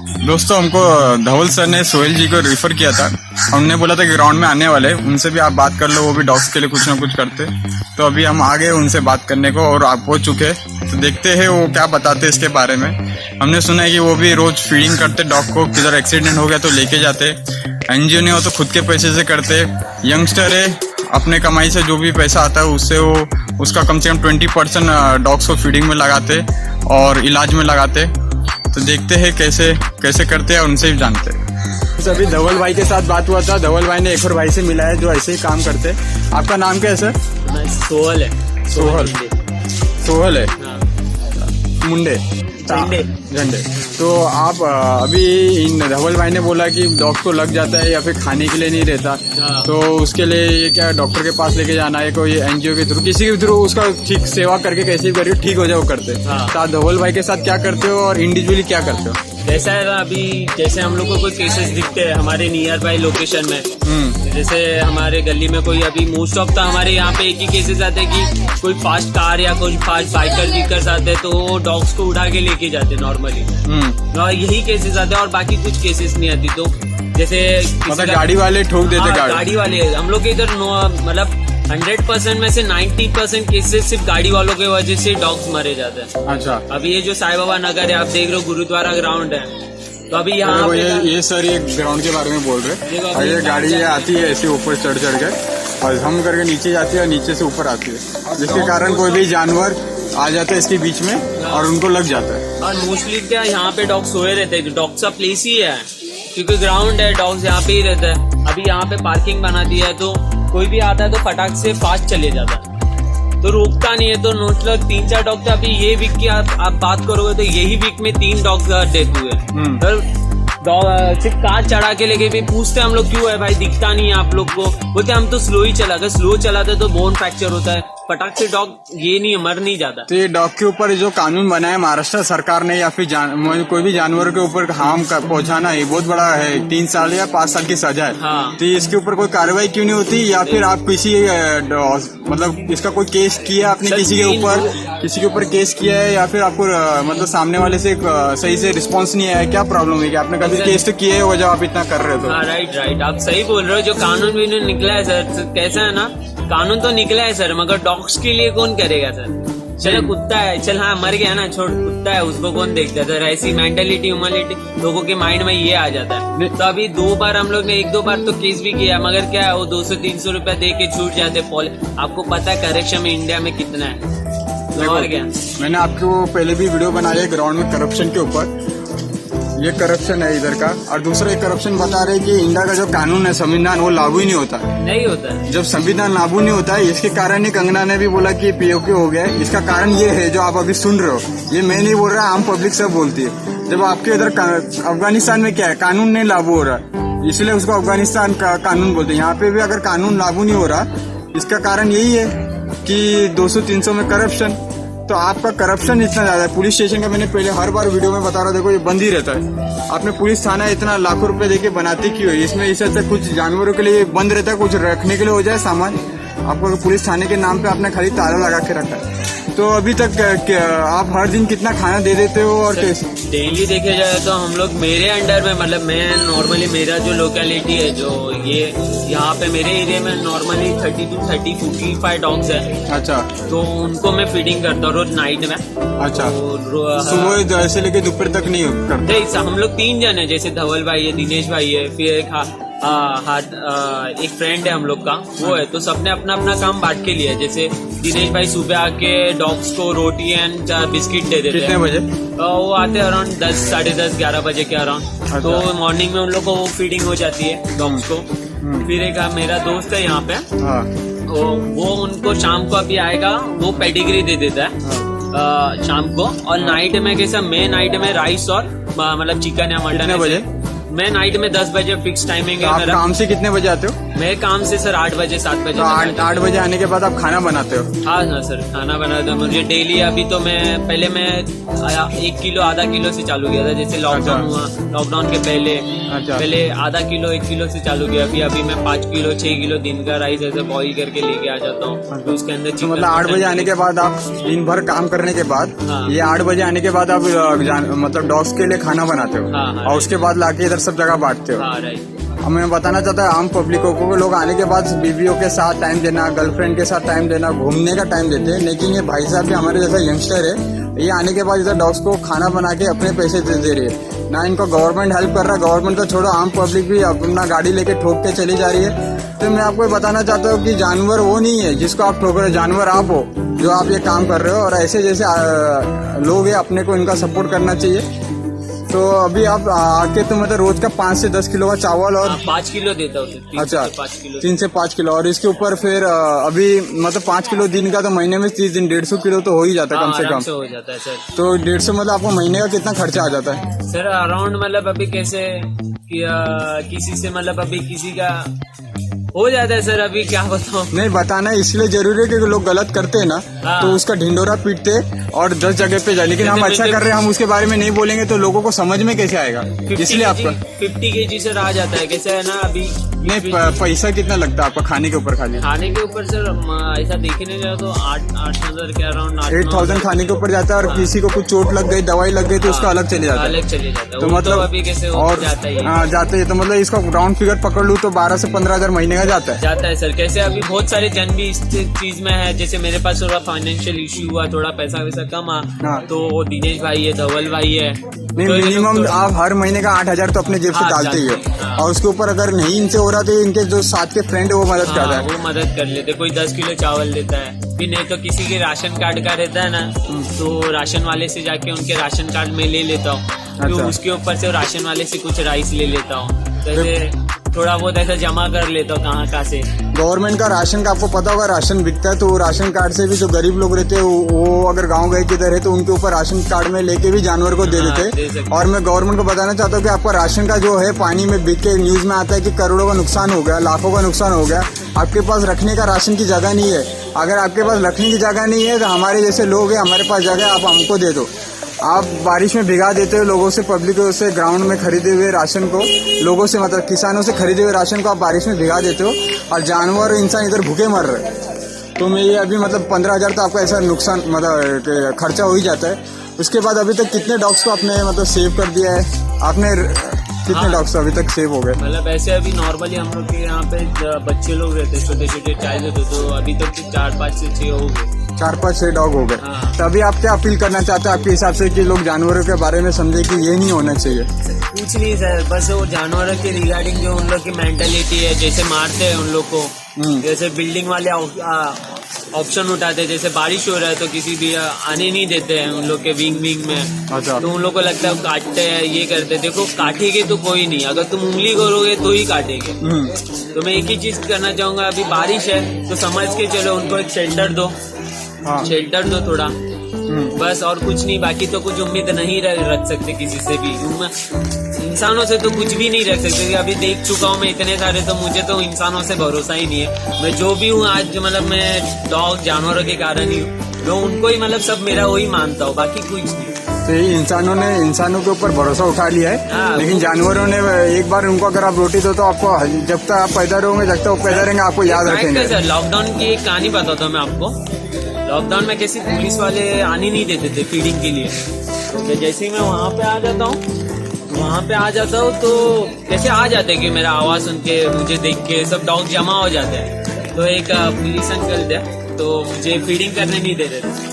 दोस्तों हमको धवल सर ने सोहेल जी को रेफर किया था। हमने बोला था कि ग्राउंड में आने वाले, उनसे भी आप बात कर लो, वो भी डॉग्स के लिए कुछ ना कुछ करते। तो अभी हम आ गए उनसे बात करने को और आप पहुंच चुके, तो देखते हैं वो क्या बताते इसके बारे में। हमने सुना है कि वो भी रोज फीडिंग करते डॉग को, किधर एक्सीडेंट हो गया तो लेके जाते, एनजीओ नहीं हो तो खुद के पैसे से करते। यंगस्टर है, अपने कमाई से जो भी पैसा आता है उससे वो उसका कम से कम 20% डॉग्स को फीडिंग में लगाते और इलाज में लगाते। तो देखते हैं कैसे कैसे करते हैं, उनसे भी जानते हैं। अभी धवल भाई के साथ बात हुआ था। धवल भाई ने एक और भाई से मिला है जो ऐसे ही काम करते। आपका नाम क्या है सर? सोहल है। सोहल है। मुंडे झंडे। तो आप अभी इन धवल भाई ने बोला कि डॉग को लग जाता है या फिर खाने के लिए नहीं रहता, तो उसके लिए ये क्या डॉक्टर के पास लेके जाना है, कोई एनजीओ के थ्रू, किसी के थ्रू उसका ठीक सेवा करके कैसे भी करके ठीक हो जाए वो करते। तो आप धवल भाई के साथ क्या करते हो और इंडिविजुअली क्या करते हो? जैसा है ना, अभी जैसे हम लोग को कोई केसेस दिखते हैं हमारे नियर बाई लोकेशन में, जैसे हमारे गली में कोई, अभी मोस्ट ऑफ तो हमारे यहाँ पे एक ही केसेस आते हैं कि कोई फास्ट कार या कोई फास्ट बाइकर्स आते हैं तो वो डॉग्स को उठा के लेके जाते नॉर्मली। यही केसेस आते हैं और बाकी कुछ केसेस नहीं आती। तो जैसे मतलब गाड़ी वाले ठोक देते। गाड़ी वाले हम लोग के इधर मतलब 100% में से 90% केसेस सिर्फ गाड़ी वालों की वजह से डॉग्स मरे जाते हैं। अच्छा। अभी ये जो साईं बाबा नगर है, आप देख रहे हो गुरुद्वारा ग्राउंड है, तो अभी यहाँ ये सर ये ग्राउंड के बारे में बोल रहे हैं। ये गाड़ी ये आती है ऐसे ऊपर चढ़ के और हम करके नीचे जाती है और नीचे से ऊपर आती है, जिसके कारण कोई भी जानवर आ जाता है इसके बीच में और उनको लग जाता है। और मोस्टली क्या यहाँ पे डॉग्स सोए रहते हैं, डॉग्स का प्लेस ही है क्योंकि ग्राउंड है, डॉग्स यहाँ पे ही रहते हैं। अभी यहाँ पे पार्किंग बना दी है तो कोई भी आता है तो फटाक से फास्ट चले जाता है, तो रोकता नहीं है। तो मतलब 3-4 डॉग अभी ये वीक की आप बात करोगे तो यही वीक में 3 डॉग डेथ हुए। सिर्फ कार चढ़ा के लेके भी पूछते हम लोग क्यों है भाई, दिखता नहीं है आप लोग को, बोलते हम तो स्लो ही चलाते, स्लो चलाते तो बोन फ्रैक्चर होता है, फटाक से डॉग ये नहीं मर नहीं जाता। तो ये डॉग के ऊपर जो कानून बना है महाराष्ट्र सरकार ने, या फिर कोई भी जानवर के ऊपर हार्म पहुंचाना, ये बहुत बड़ा है, 3 साल या 5 साल की सजा है। हाँ। तो इसके ऊपर कोई कार्रवाई क्यों नहीं होती, या फिर आप किसी मतलब इसका कोई केस किया आपने किसी के ऊपर केस किया है, या फिर आपको मतलब सामने वाले से सही से रिस्पॉन्स नहीं आया, क्या प्रॉब्लम है? कि आपने कभी केस तो किए हो जब आप इतना कर रहे हो? तो राइट, आप सही बोल रहे हो। जो कानून भी निकला है सर, कैसा है ना, कानून तो निकला है सर, मगर डॉग्स के लिए कौन करेगा सर? चलो कुत्ता है, चल हाँ मर गया ना, छोड़, कुत्ता है उसको कौन देखता है सर? ऐसी मेंटेलिटी ह्यूमैनिटी लोगों के माइंड में ये आ जाता है। तो अभी 2 बार हम लोग ने 1-2 बार तो केस भी किया, मगर क्या है वो 200-300 रुपया दे के छूट जाते। आपको पता है करेक्शन में इंडिया में कितना है, और क्या। मैंने आपको पहले भी वीडियो बनाया ग्राउंड में करप्शन के ऊपर, ये करप्शन है इधर का। और दूसरा एक करप्शन बता रहे कि इंडिया का जो कानून है, संविधान, वो लागू ही नहीं होता। जब संविधान लागू नहीं होता है, इसके कारण ही कंगना ने भी बोला कि पीओके हो गया। इसका कारण ये है जो आप अभी सुन रहे हो, ये मैं नहीं बोल रहा, आम पब्लिक सब बोलती है। जब आपके इधर अफगानिस्तान में क्या है, कानून नहीं लागू हो रहा, इसलिए उसको अफगानिस्तान का कानून बोलते हैं। यहाँ पे भी अगर कानून लागू नहीं हो रहा, इसका कारण यही है कि 200-300 में करप्शन। तो आपका करप्शन इतना ज्यादा है। पुलिस स्टेशन का मैंने पहले हर बार वीडियो में बता रहा, देखो ये बंद ही रहता है। आपने पुलिस थाना इतना लाखों रुपए देके बनाते क्यों है? इसमें इससे अच्छा कुछ जानवरों के लिए बंद रहता है, कुछ रखने के लिए हो जाए सामान। आपको पुलिस थाने के नाम पे आपने खाली ताला लगा के रखा है। तो अभी तक आप हर दिन कितना खाना दे देते हो? और डेली देखे जाए तो हम लोग मेरे अंडर में, मतलब मैं नॉर्मली मेरा जो लोकेलिटी है, जो ये यहाँ पे मेरे एरिया में नॉर्मली 30-45 डॉग्स है। अच्छा। तो उनको मैं फीडिंग करता हूँ रोज नाइट में। अच्छा। सुबह से लेके दोपहर तक नहीं करते? हम लोग 3 जन है, जैसे धवल भाई है, दिनेश भाई है, फिर एक फ्रेंड है हम लोग का, वो है। तो सबने अपना अपना काम बांट के लिया। जैसे दिनेश भाई सुबह आके डॉग्स को रोटी एंड बिस्किट दे देते हैं। कितने बजे? वो आते हैं अराउंड 10, 10:30, 11 बजे के अराउंड। तो मॉर्निंग में उन लोग को वो फीडिंग हो जाती है डॉग्स को। फिर एक मेरा दोस्त है यहाँ पे, वो उनको शाम को अभी आएगा, वो पेडिग्री दे देता है शाम को। और नाइट में कैसा, मैं नाइट में राइस और मतलब चिकन या मटन। कितने बजे? मैं नाइट में 10 बजे फिक्स टाइमिंग है। आप काम से कितने बजे आते हो? मैं काम से सर 8 बजे 7 बजे तो 8 बजे आने के बाद आप खाना बनाते हो? हाँ हाँ सर, खाना बनाते हो। मुझे डेली अभी तो पहले मैं 1 किलो आधा किलो से चालू किया था, जैसे लॉकडाउन हुआ, लॉकडाउन के पहले पहले आधा किलो 1 किलो से चालू किया। अभी मैं 5 किलो 6 किलो दिन का राइस ऐसे बॉईल करके लेके आ जाता हूँ। तो उसके अंदर मतलब 8 बजे आने के बाद आप दिन भर काम करने के बाद ये 8 बजे आने के बाद आप मतलब डॉग्स के लिए खाना बनाते हो और उसके बाद लाके इधर सब जगह बांटते हो? राइट। मैं बताना चाहता हूँ आम पब्लिकों को, लोग आने के बाद बीवियों के साथ टाइम देना, गर्लफ्रेंड के साथ टाइम देना, घूमने का टाइम देते हैं, लेकिन ये भाई साहब भी हमारे जैसा यंगस्टर है, ये आने के बाद इधर डॉग्स को खाना बना के अपने पैसे दे रही है। ना इनको गवर्नमेंट हेल्प कर रहा है, गवर्नमेंट तो छोड़ो, आम पब्लिक भी अपना गाड़ी लेके ठोक के चली जा रही है। तो मैं आपको बताना चाहता हूँ कि जानवर वो नहीं है जिसको आप ठोक रहे हो, जानवर आप हो जो आप ये काम कर रहे हो। और ऐसे जैसे लोग हैं, अपने को इनका सपोर्ट करना चाहिए। तो अभी आप आके तो मतलब रोज का 5 से 10 किलो का चावल और 5 किलो देता हूँ। अच्छा, 3 से 5 किलो और इसके ऊपर फिर अभी मतलब 5 किलो दिन का, तो महीने में 30 दिन 150 किलो तो हो ही जाता है कम से कम। हो जाता है सर। तो 150 मतलब आपको महीने का कितना खर्चा आ जाता है सर? अराउंड मतलब अभी कैसे किसी से मतलब अभी किसी का हो जाता है सर, अभी क्या बताऊं। नहीं बताना इसलिए जरूरी है क्योंकि लोग गलत करते हैं ना, तो उसका ढिंडोरा पीटते और 10 जगह पे जाए, लेकिन हम अच्छा कर रहे हैं, हम उसके बारे में नहीं बोलेंगे तो लोगों को समझ में कैसे आएगा, इसलिए आपका 50 kg सर आ जाता है। कैसे है ना अभी नहीं पैसा कितना लगता है आपका खाने के ऊपर? खाने के ऊपर सर ऐसा देखने जाओ तो 8,000 के अराउंड 8,000 खाने के ऊपर जाता है। और किसी को कुछ चोट लग गई, दवाई लग गई तो उसका अलग चले जाता है। तो मतलब अभी कैसे और जाता है जाते है, तो मतलब इसका राउंड फिगर पकड़ लूँ तो 12 से 15,000 महीने का जाता है सर। कैसे अभी बहुत सारे जन भी इस चीज में है, जैसे मेरे पास थोड़ा फाइनेंशियल इश्यू हुआ, थोड़ा पैसा वैसा कम आ, तो वो दिनेश भाई है, धवल भाई है, नहीं तो मिनिमम आप हर महीने का 8,000 तो अपने जेब से डालते ही हो। और उसके ऊपर अगर नहीं इनसे हो रहा तो इनके जो साथ के फ्रेंड है वो मदद करता है, वो मदद कर लेते। कोई 10 किलो चावल देता है, फिर नहीं तो किसी के राशन कार्ड का रहता है ना, तो राशन वाले से जाके उनके राशन कार्ड में ले लेता हूँ। तो उसके ऊपर से राशन वाले से कुछ राइस ले लेता हूँ, जैसे थोड़ा बहुत ऐसा जमा कर लेता हूँ कहाँ से। गवर्नमेंट का राशन का आपको पता होगा, राशन बिकता है, तो राशन कार्ड से भी जो गरीब लोग रहते हैं वो अगर गांव गए किधर है तो उनके ऊपर राशन कार्ड में लेके भी जानवर को दे देते। और मैं गवर्नमेंट को बताना चाहता हूँ कि आपका राशन का जो है पानी में बिक के न्यूज में आता है कि करोड़ों का नुकसान हो गया, लाखों का नुकसान हो गया। आपके पास रखने का राशन की जगह नहीं है। अगर आपके पास रखने की जगह नहीं है तो हमारे जैसे लोग हैं, हमारे पास जगह, आप हमको दे दो। आप बारिश में भिगा देते हो लोगों से, पब्लिकों से ग्राउंड में खरीदे हुए राशन को, लोगों से मतलब किसानों से खरीदे हुए राशन को आप बारिश में भिगा देते हो और जानवर इंसान इधर भूखे मर रहे। तो मैं ये अभी मतलब 15,000 तो आपका ऐसा नुकसान मतलब खर्चा हो ही जाता है। उसके बाद अभी तक कितने डॉग्स को आपने मतलब सेव कर दिया है आपने? कितने डॉग्स अभी तक सेव हो गए? मतलब ऐसे अभी नॉर्मली हम लोग के यहाँ पे बच्चे लोग रहते, छोटे छोटे चाइल्ड होते, तो अभी तक 4, 5 से 6 हो गए। 4, 5, 6 डॉग हो गए। तो अभी आप क्या अपील करना चाहते हैं आपके हिसाब से कि लोग जानवरों के बारे में समझे कि ये नहीं होना चाहिए? कुछ नहीं सर, बस वो जानवरों के रिगार्डिंग जो उन लोग की मेंटालिटी है, जैसे मारते हैं उन लोग को, जैसे बिल्डिंग वाले ऑप्शन उठाते हैं, जैसे बारिश हो रहा है तो किसी भी आने नहीं देते हैं उन लोग के विंग में। अच्छा। तो उन लोग को लगता है काटते हैं, ये करते हैं। देखो काटेंगे तो कोई नहीं, अगर तुम उंगली करोगे तो ही काटेंगे। तो मैं एक ही चीज करना चाहूंगा, अभी बारिश है तो समझ के चलो उनको एक शेल्टर दो, शेल्टर दो थोड़ा, बस और कुछ नहीं। बाकी तो कुछ उम्मीद नहीं रख सकते किसी से भी, इंसानों से तो कुछ भी नहीं रख सकते। अभी देख चुका हूँ मैं इतने सारे, तो मुझे तो इंसानों से भरोसा ही नहीं है। मैं जो भी हूँ आज मतलब मैं डॉग जानवरों के कारण ही हूँ, तो उनको ही मतलब सब मेरा वही मानता हूँ, बाकी कुछ नहीं। तो इंसानों के ऊपर भरोसा उठा लिया है, लेकिन जानवरों ने एक बार उनको अगर आप रोटी दो तो आपको जब तक आप पैदा रहोगे, जब तक वो पैदा रहेंगे आपको याद रखेंगे। सर लॉकडाउन की एक कहानी बताता हूँ मैं आपको। लॉकडाउन में कैसे पुलिस वाले आने नहीं देते थे फीडिंग के लिए, तो जैसे ही मैं वहाँ पे आ जाता हूँ तो कैसे आ जाते कि मेरा आवाज सुन के, मुझे देख के सब डॉग जमा हो जाते हैं। तो एक पुलिस अंकल थे, तो मुझे फीडिंग करने नहीं दे रहे थे,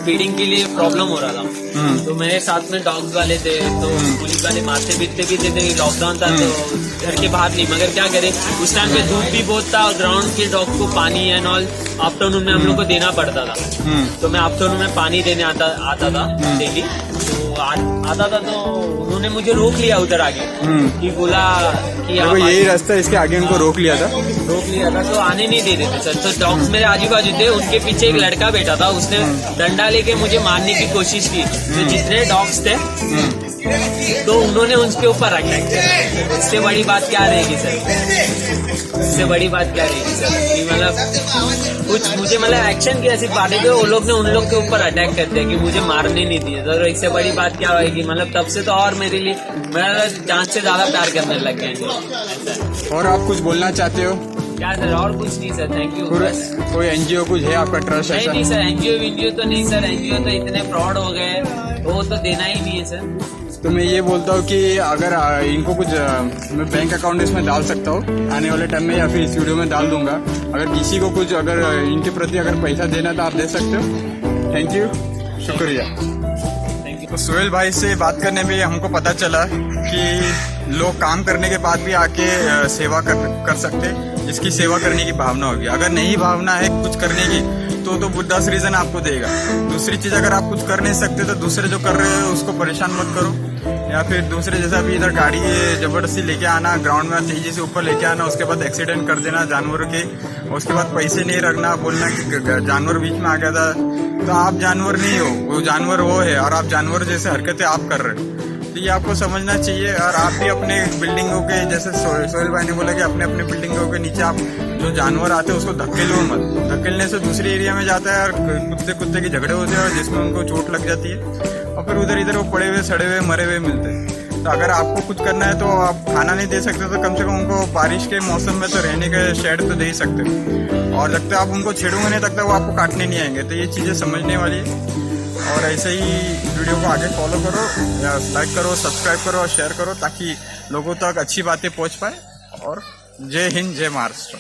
फीडिंग के लिए प्रॉब्लम हो रहा था। तो मेरे साथ में डॉग्स वाले थे, तो पुलिस वाले मारते पीटते भी थे। लॉकडाउन था तो घर के बाहर नहीं, मगर क्या करें उस टाइम पे धूप भी बहुत था और ग्राउंड के डॉग को पानी एंड ऑल आफ्टरनून में हम लोग को देना पड़ता था। तो मैं आफ्टरनून में पानी देने आता था डेली, तो आता था तो उन्होंने मुझे रोक लिया उधर आगे, कि बोला कि यही रास्ता, इसके आगे उनको रोक लिया था तो आने नहीं दे रहे थे सर। तो डॉग्स मेरे आजू बाजू थे, उनके पीछे एक लड़का बैठा था, उसने डंडा लेके मुझे मारने की कोशिश की। तो जितने डॉग्स थे तो उन्होंने उसके ऊपर अटैक किया। इससे बड़ी बात क्या रहेगी सर? इससे बड़ी बात क्या रहेगी सर कि मतलब कुछ मुझे मतलब एक्शन की ऐसी बातें कि वो लोग ने उन लोग के ऊपर अटैक कर दिया कि मुझे मारने नहीं दिए। तो इससे बड़ी बात क्या होगी? मतलब तब से तो और मेरे लिए मेरा जान से ज्यादा प्यार करने लग गए। और आप कुछ बोलना चाहते हो? क्या सर, और कुछ नहीं सर, थैंक यू। कोई एनजीओ कुछ है आपका ट्रस्ट? नहीं सर, एनजीओ तो नहीं सर, एनजीओ तो इतने फ्रॉड हो गए तो वो तो देना ही नहीं है सर। तो मैं ये बोलता हूँ कि अगर इनको कुछ मैं बैंक अकाउंट इसमें डाल सकता हूँ आने वाले टाइम में, या फिर इस वीडियो में डाल दूंगा। अगर किसी को कुछ अगर इनके प्रति अगर पैसा देना तो आप दे सकते हो। थैंक यू, शुक्रिया। तो सोहेल भाई से बात करने में हमको पता चला कि लोग काम करने के बाद भी आके सेवा कर सकते, जिसकी सेवा करने की भावना होगी। अगर नहीं भावना है कुछ करने की तो 10 रीजन आपको देगा। दूसरी चीज, अगर आप कुछ कर नहीं सकते तो दूसरे जो कर रहे हो उसको परेशान मत करो, या फिर दूसरे जैसा भी इधर गाड़ी जबरदस्ती लेके आना, ग्राउंड में तेजी से ऊपर लेके आना, उसके बाद एक्सीडेंट कर देना जानवरों के, उसके बाद पैसे नहीं रखना, बोलना कि जानवर बीच में आ गया था। तो आप जानवर नहीं हो, वो जानवर वो है, और आप जानवर जैसे हरकतें आप कर रहे हो। तो ये आपको समझना चाहिए। और आप भी अपने बिल्डिंगों के, जैसे सोहेल भाई ने बोला कि अपने अपने बिल्डिंगों के नीचे आप जो जानवर आते हैं उसको धकेलो मत। धकेलने से दूसरे एरिया में जाता है और कुत्ते के झगड़े होते हैं और जिसमें उनको चोट लग जाती है और फिर उधर इधर वो पड़े हुए सड़े हुए मरे हुए मिलते हैं। तो अगर आपको कुछ करना है तो आप खाना नहीं दे सकते तो कम से कम उनको बारिश के मौसम में तो रहने के शेड तो दे ही सकते हो। और लगता है आप उनको छेड़ोगे नहीं, तक वो आपको काटने नहीं आएंगे। तो ये चीज़ें समझने वाली है। और ऐसे ही वीडियो को आगे फॉलो करो, या लाइक करो, सब्सक्राइब करो और शेयर करो, ताकि लोगों तक अच्छी बातें पहुंच पाए। और जय हिंद, जय महाराष्ट्र।